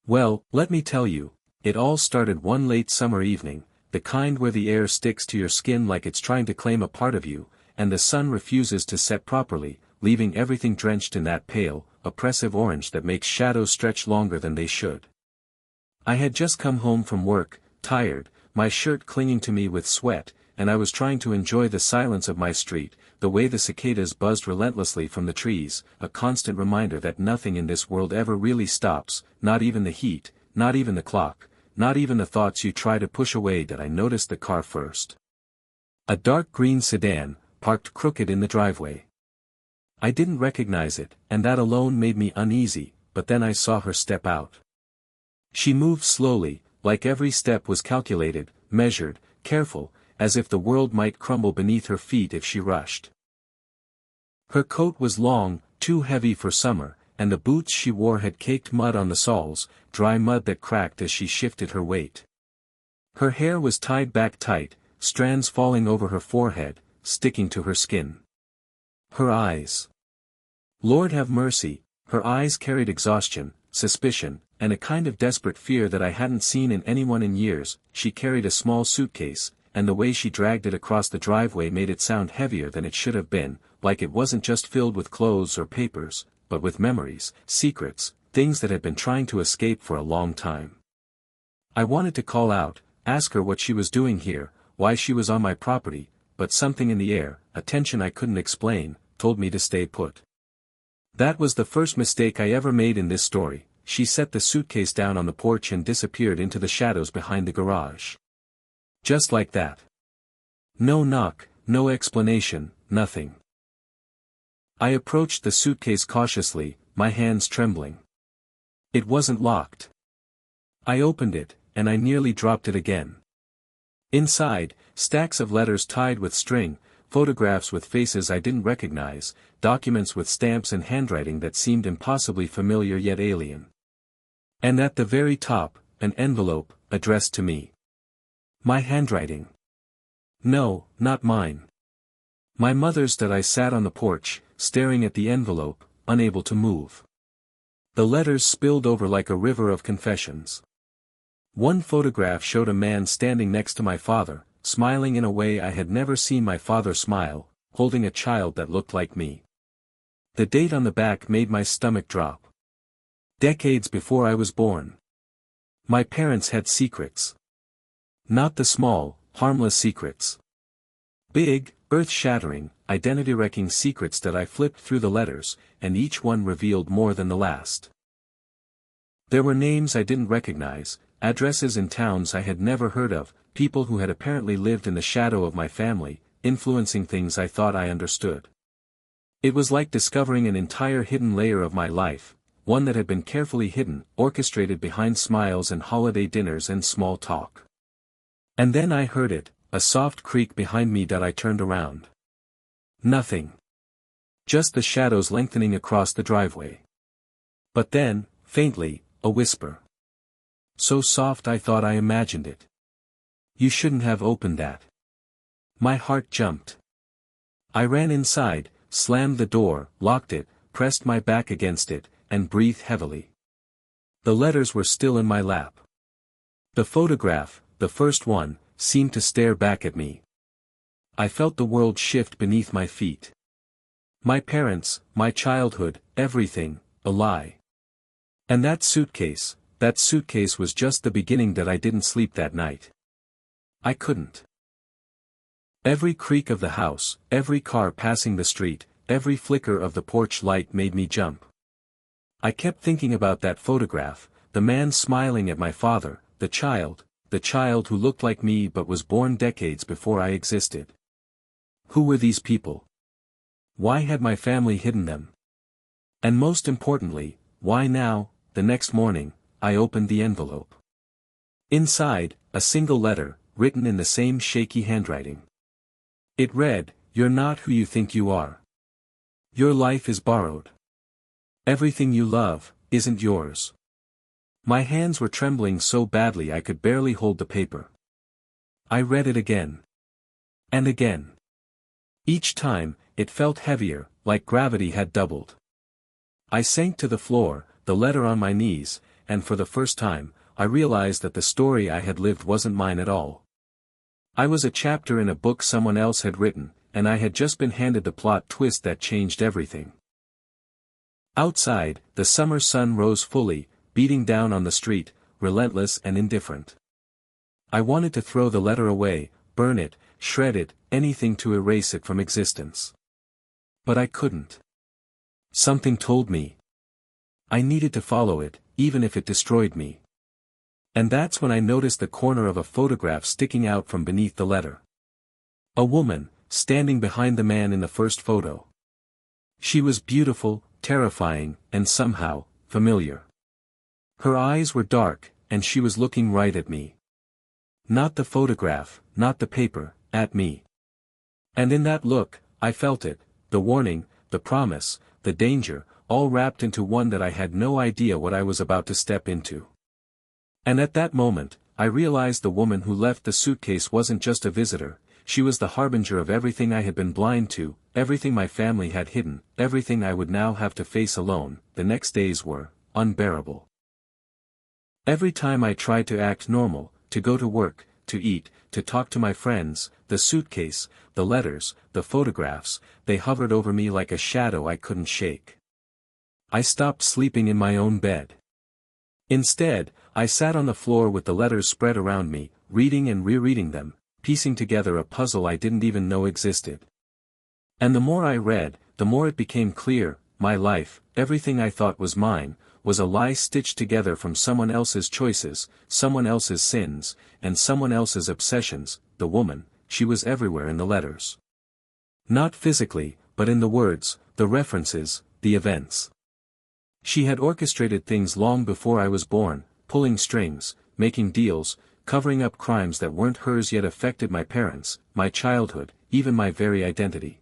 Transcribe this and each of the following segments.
Well, let me tell you, it all started one late summer evening, the kind where the air sticks to your skin like it's trying to claim a part of you, and the sun refuses to set properly, leaving everything drenched in that pale, oppressive orange that makes shadows stretch longer than they should. I had just come home from work, tired, my shirt clinging to me with sweat, and I was trying to enjoy the silence of my street, the way the cicadas buzzed relentlessly from the trees, a constant reminder that nothing in this world ever really stops, not even the heat, not even the clock, not even the thoughts you try to push away. That I noticed the car first. A dark green sedan, parked crooked in the driveway. I didn't recognize it, and that alone made me uneasy, but then I saw her step out. She moved slowly, like every step was calculated, measured, careful, as if the world might crumble beneath her feet if she rushed. Her coat was long, too heavy for summer, and the boots she wore had caked mud on the soles, dry mud that cracked as she shifted her weight. Her hair was tied back tight, strands falling over her forehead, sticking to her skin. Her eyes. Lord have mercy, her eyes carried exhaustion, suspicion, and a kind of desperate fear that I hadn't seen in anyone in years. She carried a small suitcase, and the way she dragged it across the driveway made it sound heavier than it should have been, like it wasn't just filled with clothes or papers, but with memories, secrets, things that had been trying to escape for a long time. I wanted to call out, ask her what she was doing here, why she was on my property, but something in the air, a tension I couldn't explain, told me to stay put. That was the first mistake I ever made in this story. She set the suitcase down on the porch and disappeared into the shadows behind the garage. Just like that. No knock, no explanation, nothing. I approached the suitcase cautiously, my hands trembling. It wasn't locked. I opened it, and I nearly dropped it again. Inside, stacks of letters tied with string, photographs with faces I didn't recognize, documents with stamps and handwriting that seemed impossibly familiar yet alien. And at the very top, an envelope, addressed to me. My handwriting. No, not mine. My mother's. That I sat on the porch, staring at the envelope, unable to move. The letters spilled over like a river of confessions. One photograph showed a man standing next to my father, smiling in a way I had never seen my father smile, holding a child that looked like me. The date on the back made my stomach drop. Decades before I was born. My parents had secrets. Not the small, harmless secrets. Big, earth-shattering, identity-wrecking secrets that I flipped through the letters, and each one revealed more than the last. There were names I didn't recognize, addresses in towns I had never heard of, people who had apparently lived in the shadow of my family, influencing things I thought I understood. It was like discovering an entire hidden layer of my life, one that had been carefully hidden, orchestrated behind smiles and holiday dinners and small talk. And then I heard it, a soft creak behind me. That I turned around. Nothing. Just the shadows lengthening across the driveway. But then, faintly, a whisper. So soft I thought I imagined it. You shouldn't have opened that. My heart jumped. I ran inside, slammed the door, locked it, pressed my back against it, and breathed heavily. The letters were still in my lap. The photograph, the first one, seemed to stare back at me. I felt the world shift beneath my feet. My parents, my childhood, everything, a lie. And that suitcase was just the beginning. That I didn't sleep that night. I couldn't. Every creak of the house, every car passing the street, every flicker of the porch light made me jump. I kept thinking about that photograph, the man smiling at my father, the child who looked like me but was born decades before I existed. Who were these people? Why had my family hidden them? And most importantly, why now? The next morning, I opened the envelope. Inside, a single letter, written in the same shaky handwriting. It read, "You're not who you think you are. Your life is borrowed. Everything you love, isn't yours." My hands were trembling so badly I could barely hold the paper. I read it again. And again. Each time, it felt heavier, like gravity had doubled. I sank to the floor, the letter on my knees, and for the first time, I realized that the story I had lived wasn't mine at all. I was a chapter in a book someone else had written, and I had just been handed the plot twist that changed everything. Outside, the summer sun rose fully, beating down on the street, relentless and indifferent. I wanted to throw the letter away, burn it, shred it, anything to erase it from existence. But I couldn't. Something told me I needed to follow it, even if it destroyed me. And that's when I noticed the corner of a photograph sticking out from beneath the letter. A woman, standing behind the man in the first photo. She was beautiful, terrifying, and somehow, familiar. Her eyes were dark, and she was looking right at me. Not the photograph, not the paper, at me. And in that look, I felt it, the warning, the promise, the danger, all wrapped into one that I had no idea what I was about to step into. And at that moment, I realized the woman who left the suitcase wasn't just a visitor, she was the harbinger of everything I had been blind to, everything my family had hidden, everything I would now have to face alone. The next days were unbearable. Every time I tried to act normal, to go to work, to eat, to talk to my friends, the suitcase, the letters, the photographs, they hovered over me like a shadow I couldn't shake. I stopped sleeping in my own bed. Instead, I sat on the floor with the letters spread around me, reading and rereading them, piecing together a puzzle I didn't even know existed. And the more I read, the more it became clear, my life, everything I thought was mine, was a lie stitched together from someone else's choices, someone else's sins, and someone else's obsessions. The woman, she was everywhere in the letters. Not physically, but in the words, the references, the events. She had orchestrated things long before I was born, pulling strings, making deals, covering up crimes that weren't hers yet affected my parents, my childhood, even my very identity.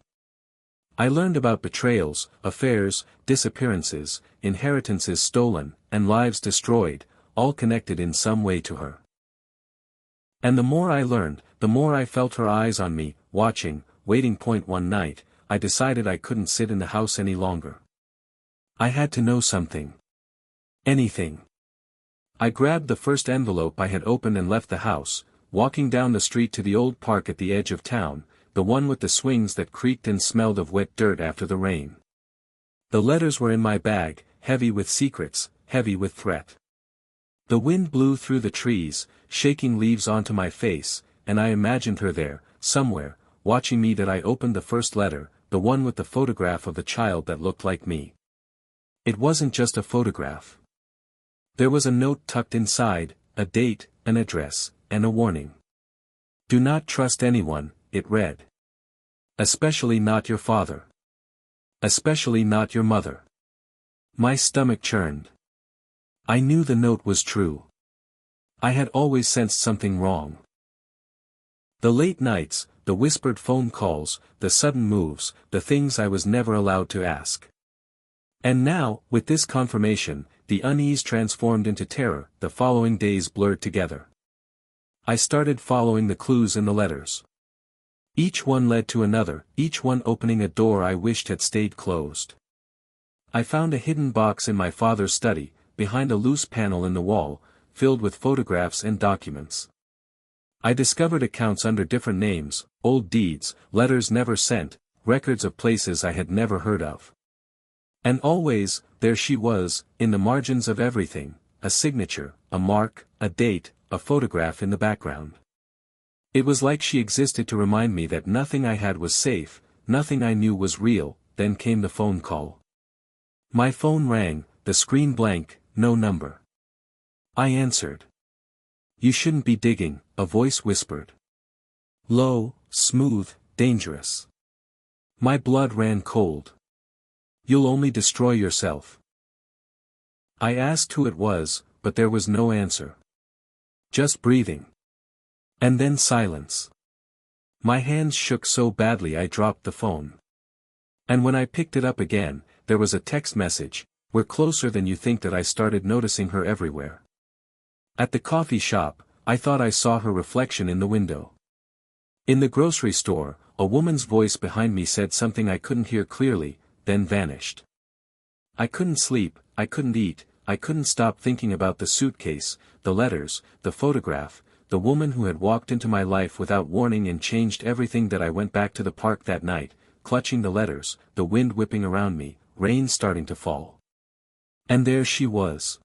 I learned about betrayals, affairs, disappearances, inheritances stolen, and lives destroyed, all connected in some way to her. And the more I learned, the more I felt her eyes on me, watching, waiting. One night, I decided I couldn't sit in the house any longer. I had to know something. Anything. I grabbed the first envelope I had opened and left the house, walking down the street to the old park at the edge of town, the one with the swings that creaked and smelled of wet dirt after the rain. The letters were in my bag, heavy with secrets, heavy with threat. The wind blew through the trees, shaking leaves onto my face, and I imagined her there, somewhere, watching me. That I opened the first letter, the one with the photograph of the child that looked like me. It wasn't just a photograph. There was a note tucked inside, a date, an address, and a warning. Do not trust anyone, it read. Especially not your father. Especially not your mother. My stomach churned. I knew the note was true. I had always sensed something wrong. The late nights, the whispered phone calls, the sudden moves, the things I was never allowed to ask. And now, with this confirmation, the unease transformed into terror. The following days blurred together. I started following the clues in the letters. Each one led to another, each one opening a door I wished had stayed closed. I found a hidden box in my father's study, behind a loose panel in the wall, filled with photographs and documents. I discovered accounts under different names, old deeds, letters never sent, records of places I had never heard of. And always, there she was, in the margins of everything, a signature, a mark, a date, a photograph in the background. It was like she existed to remind me that nothing I had was safe, nothing I knew was real. Then came the phone call. My phone rang, the screen blank, no number. I answered. You shouldn't be digging, a voice whispered. Low, smooth, dangerous. My blood ran cold. You'll only destroy yourself. I asked who it was, but there was no answer. Just breathing. And then silence. My hands shook so badly I dropped the phone. And when I picked it up again, there was a text message, "We're closer than you think." That I started noticing her everywhere. At the coffee shop, I thought I saw her reflection in the window. In the grocery store, a woman's voice behind me said something I couldn't hear clearly, then vanished. I couldn't sleep, I couldn't eat, I couldn't stop thinking about the suitcase, the letters, the photograph, the woman who had walked into my life without warning and changed everything. That I went back to the park that night, clutching the letters, the wind whipping around me, rain starting to fall. And there she was,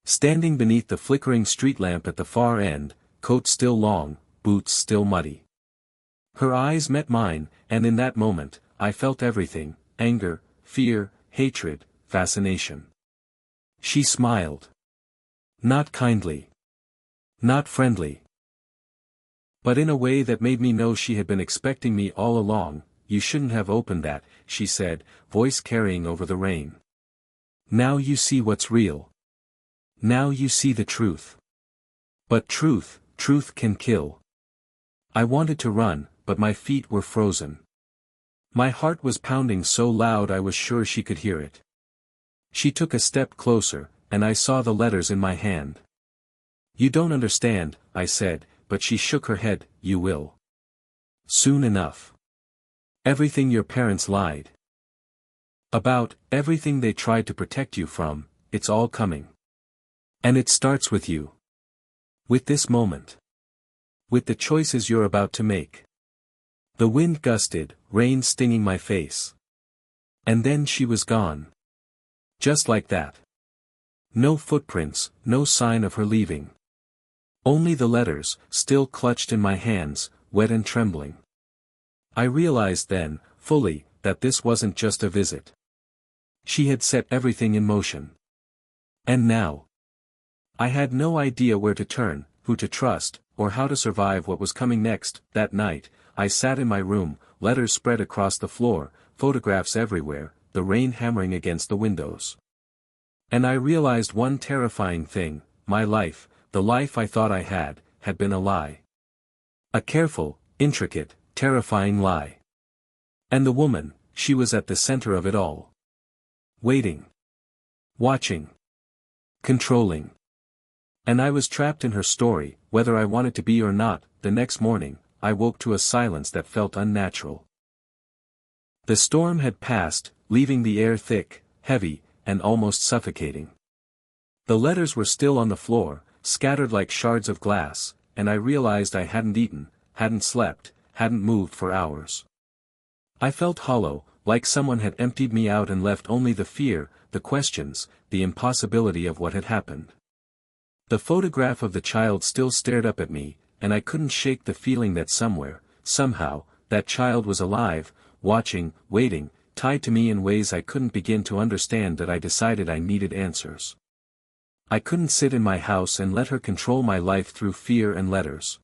standing beneath the flickering street lamp at the far end, coat still long, boots still muddy. Her eyes met mine, and in that moment, I felt everything: anger, fear, hatred, fascination. She smiled. Not kindly. Not friendly. But in a way that made me know she had been expecting me all along. "You shouldn't have opened that," she said, voice carrying over the rain. "Now you see what's real. Now you see the truth. But truth can kill." I wanted to run, but my feet were frozen. My heart was pounding so loud I was sure she could hear it. She took a step closer, and I saw the letters in my hand. "You don't understand," I said, but she shook her head. "You will. Soon enough. Everything your parents lied about, everything they tried to protect you from, it's all coming. And it starts with you. With this moment. With the choices you're about to make." The wind gusted, rain stinging my face. And then she was gone. Just like that. No footprints, no sign of her leaving. Only the letters, still clutched in my hands, wet and trembling. I realized then, fully, that this wasn't just a visit. She had set everything in motion. And now, I had no idea where to turn, who to trust, or how to survive what was coming next. That night, I sat in my room, letters spread across the floor, photographs everywhere, the rain hammering against the windows. And I realized one terrifying thing: my life, the life I thought I had been a lie. A careful, intricate, terrifying lie. And the woman, she was at the center of it all. Waiting. Watching. Controlling. And I was trapped in her story, whether I wanted to be or not. The next morning, I woke to a silence that felt unnatural. The storm had passed, leaving the air thick, heavy, and almost suffocating. The letters were still on the floor, scattered like shards of glass, and I realized I hadn't eaten, hadn't slept, hadn't moved for hours. I felt hollow, like someone had emptied me out and left only the fear, the questions, the impossibility of what had happened. The photograph of the child still stared up at me, and I couldn't shake the feeling that somewhere, somehow, that child was alive, watching, waiting, tied to me in ways I couldn't begin to understand. That I decided I needed answers. I couldn't sit in my house and let her control my life through fear and letters.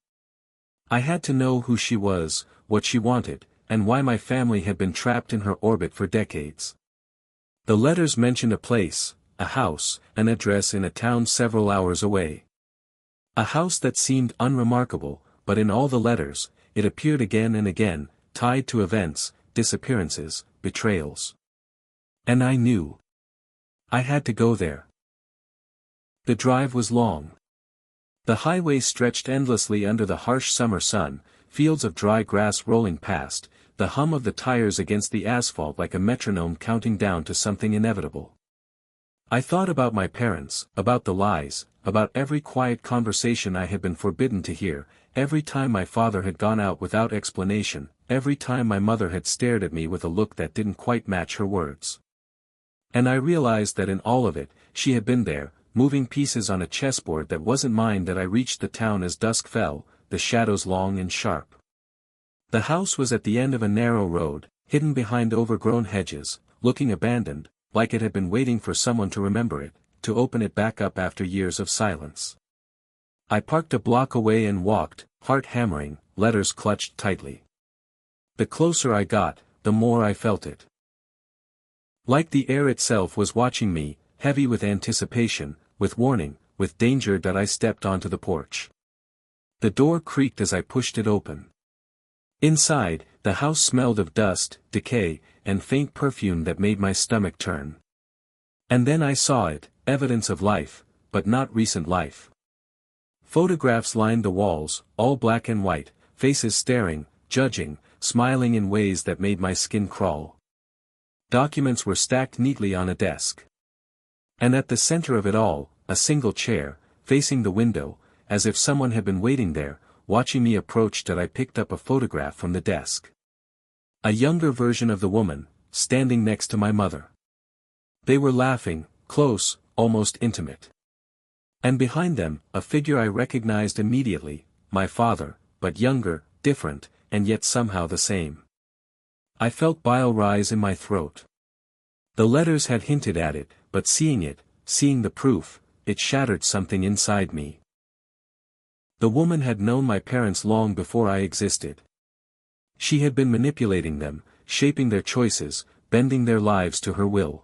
I had to know who she was, what she wanted, and why my family had been trapped in her orbit for decades. The letters mentioned a place, a house, an address in a town several hours away. A house that seemed unremarkable, but in all the letters, it appeared again and again, tied to events, disappearances, betrayals. And I knew. I had to go there. The drive was long. The highway stretched endlessly under the harsh summer sun, fields of dry grass rolling past, the hum of the tires against the asphalt like a metronome counting down to something inevitable. I thought about my parents, about the lies, about every quiet conversation I had been forbidden to hear, every time my father had gone out without explanation, every time my mother had stared at me with a look that didn't quite match her words. And I realized that in all of it, she had been there, moving pieces on a chessboard that wasn't mine. That I reached the town as dusk fell, the shadows long and sharp. The house was at the end of a narrow road, hidden behind overgrown hedges, looking abandoned, like it had been waiting for someone to remember it, to open it back up after years of silence. I parked a block away and walked, heart hammering, letters clutched tightly. The closer I got, the more I felt it. Like the air itself was watching me, heavy with anticipation, with warning, with danger. That I stepped onto the porch. The door creaked as I pushed it open. Inside, the house smelled of dust, decay, and faint perfume that made my stomach turn. And then I saw it, evidence of life, but not recent life. Photographs lined the walls, all black and white, faces staring, judging, smiling in ways that made my skin crawl. Documents were stacked neatly on a desk. And at the center of it all, a single chair, facing the window, as if someone had been waiting there, watching me approach. I picked up a photograph from the desk. A younger version of the woman, standing next to my mother. They were laughing, close, almost intimate. And behind them, a figure I recognized immediately, my father, but younger, different, and yet somehow the same. I felt bile rise in my throat. The letters had hinted at it, but seeing it, seeing the proof, it shattered something inside me. The woman had known my parents long before I existed. She had been manipulating them, shaping their choices, bending their lives to her will.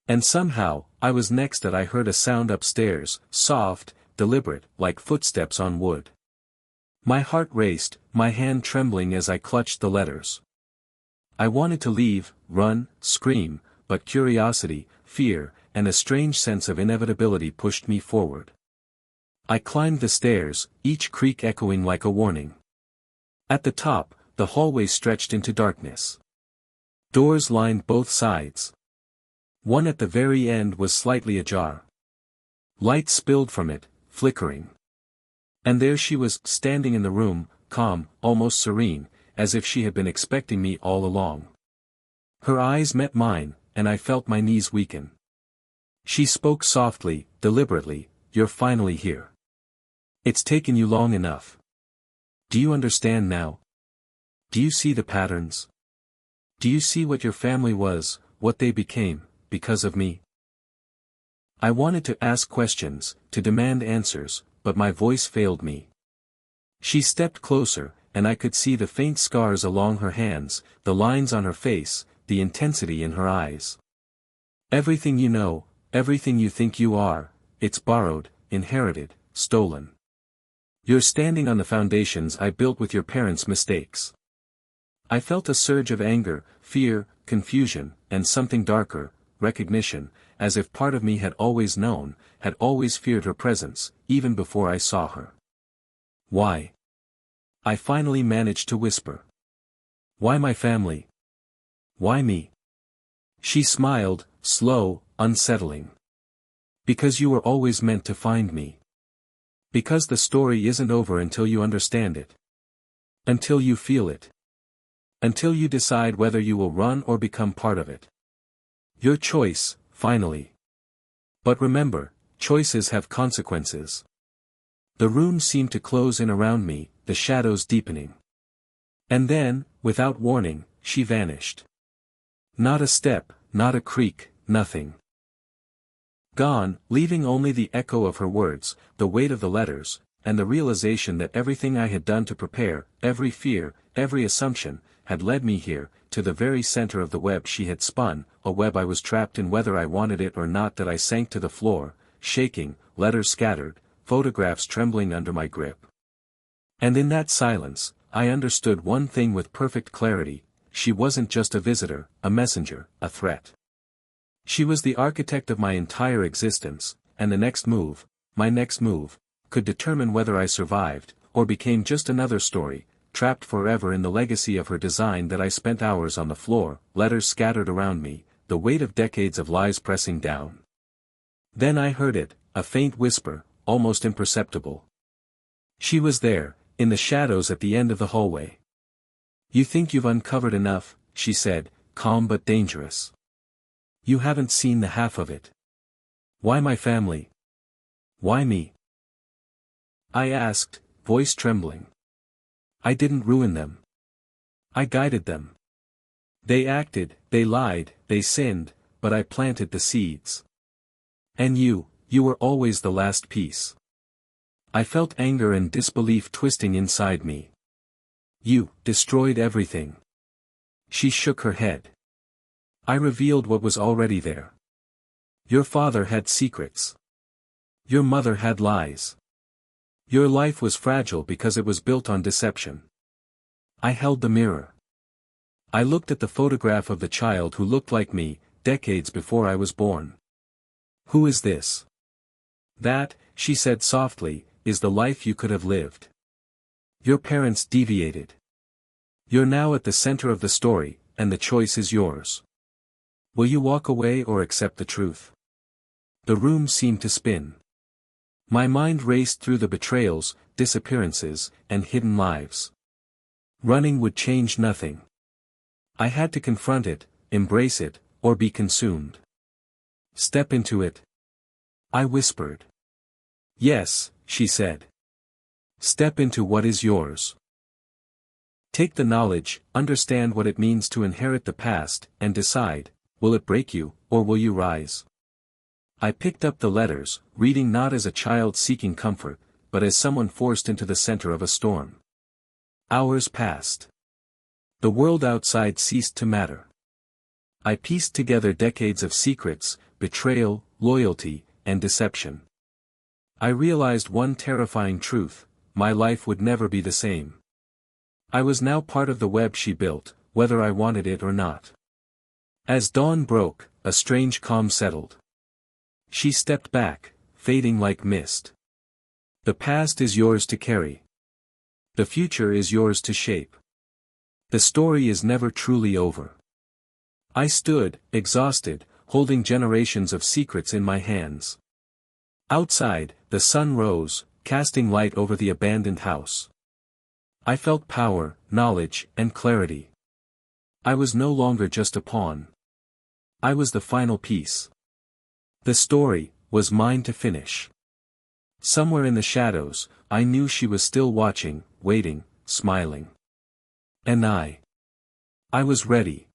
And somehow, I was next that I heard a sound upstairs, soft, deliberate, like footsteps on wood. My heart raced, my hand trembling as I clutched the letters. I wanted to leave, run, scream, but curiosity, fear, and a strange sense of inevitability pushed me forward. I climbed the stairs, each creak echoing like a warning. At the top, the hallway stretched into darkness. Doors lined both sides. One at the very end was slightly ajar. Light spilled from it, flickering. And there she was, standing in the room, calm, almost serene, as if she had been expecting me all along. Her eyes met mine, and I felt my knees weaken. She spoke softly, deliberately, "You're finally here. It's taken you long enough. Do you understand now? Do you see the patterns? Do you see what your family was, what they became, because of me?" I wanted to ask questions, to demand answers, but my voice failed me. She stepped closer, and I could see the faint scars along her hands, the lines on her face, the intensity in her eyes. "Everything you know, everything you think you are, it's borrowed, inherited, stolen. You're standing on the foundations I built with your parents' mistakes." I felt a surge of anger, fear, confusion, and something darker, recognition, as if part of me had always known, had always feared her presence, even before I saw her. "Why?" I finally managed to whisper. "Why my family? Why me?" She smiled, slow, unsettling. "Because you were always meant to find me. Because the story isn't over until you understand it. Until you feel it. Until you decide whether you will run or become part of it. Your choice, finally. But remember, choices have consequences." The room seemed to close in around me, the shadows deepening. And then, without warning, she vanished. Not a step, not a creak, nothing. Gone, leaving only the echo of her words, the weight of the letters, and the realization that everything I had done to prepare, every fear, every assumption, had led me here, to the very center of the web she had spun, a web I was trapped in whether I wanted it or not. That I sank to the floor, shaking, letters scattered, photographs trembling under my grip. And in that silence, I understood one thing with perfect clarity: she wasn't just a visitor, a messenger, a threat. She was the architect of my entire existence, and the next move, my next move, could determine whether I survived, or became just another story, trapped forever in the legacy of her design. That I spent hours on the floor, letters scattered around me, the weight of decades of lies pressing down. Then I heard it, a faint whisper, almost imperceptible. She was there, in the shadows at the end of the hallway. "You think you've uncovered enough," she said, calm but dangerous. "You haven't seen the half of it. Why my family? Why me?" I asked, voice trembling. "I didn't ruin them. I guided them. They acted, they lied, they sinned, but I planted the seeds. And you were always the last piece." I felt anger and disbelief twisting inside me. "You destroyed everything." She shook her head. "I revealed what was already there. Your father had secrets. Your mother had lies. Your life was fragile because it was built on deception." I held the mirror. I looked at the photograph of the child who looked like me, decades before I was born. "Who is this?" "That," she said softly, "is the life you could have lived. Your parents deviated. You're now at the center of the story, and the choice is yours. Will you walk away or accept the truth?" The room seemed to spin. My mind raced through the betrayals, disappearances, and hidden lives. Running would change nothing. I had to confront it, embrace it, or be consumed. Step into it. I whispered. Yes, she said. Step into what is yours. Take the knowledge, understand what it means to inherit the past, and decide, will it break you, or will you rise? I picked up the letters, reading not as a child seeking comfort, but as someone forced into the center of a storm. Hours passed. The world outside ceased to matter. I pieced together decades of secrets, betrayal, loyalty, and deception. I realized one terrifying truth: my life would never be the same. I was now part of the web she built, whether I wanted it or not. As dawn broke, a strange calm settled. She stepped back, fading like mist. The past is yours to carry. The future is yours to shape. The story is never truly over. I stood, exhausted, holding generations of secrets in my hands. Outside, the sun rose, casting light over the abandoned house. I felt power, knowledge, and clarity. I was no longer just a pawn. I was the final piece. The story was mine to finish. Somewhere in the shadows, I knew she was still watching, waiting, smiling. And I was ready.